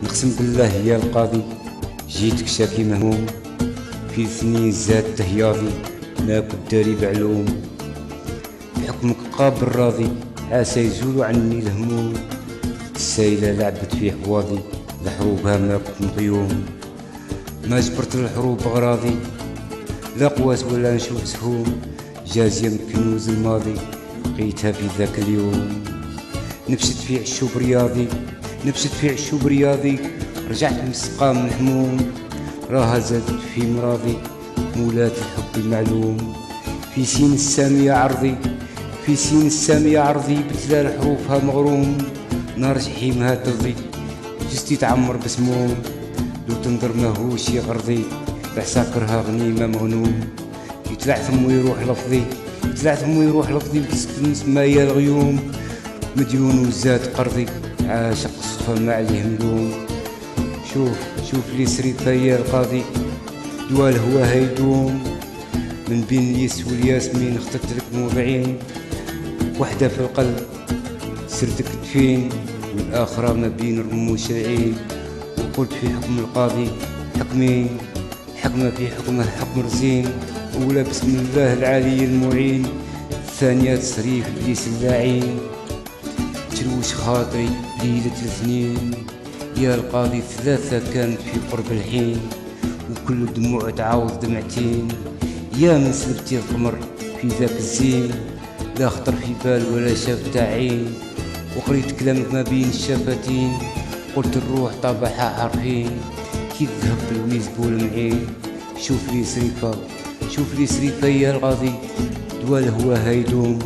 نقسم بالله يا القاضي، جيتك شاكي مهموم، في سنين زاد تهياضي، ناكل داري بعلوم، بحكمك قابل راضي، عسى يزول عني الهموم، السايلة لعبت في حواضي، لحروبها ما كنت مقيوم، ما جبرت الحروب أغراضي، لا قوات ولا نشوف سهوم، جازية من كنوز الماضي، لقيتها في ذاك اليوم، نبشت في عشوب رياضي، رجعت مسقى من الهموم، راها زادت في مراضي، مولاة الحب المعلوم، في سين السامية عرضي، بتلال حروفها مغروم، نار جحيمها ترضي، جسدي تعمر بسموم، لو تنظر ماهوش يغرضي، بعساكرها غنيمة مغنوم، يتلع ثمو يروح لفظي، وتسكن سمايا الغيوم، مديون وزاد قرضي، عاشق صفا ما عليه ملوم، شوف لي سريفة يا القاضي، دوال هو هيدوم، من بين الياس والياسمين اخترت لك موضعين، وحدة في القلب سردك تفين، والآخرة ما بين الرموش العين، وقلت في حكم القاضي حكمين، حكمة في حكمه حكم رزين، أولى بسم الله العالي المعين، الثانية تصريف إبليس اللعين، تلوش خاطري ليلة الاثنين، يا القاضي ثلاثة كانت في قرب الحين، وكل دموع تعاوض دمعتين، يا من سلبتي القمر في ذاك الزين، لا خطر في بال ولا شاف عين، وقريت كلامك ما بين الشفتين، قلت الروح طابعها حرفين، كي ذهب بالويز بولمعين، شوف لي سريفة يا القاضي، دوال هو هيدوم.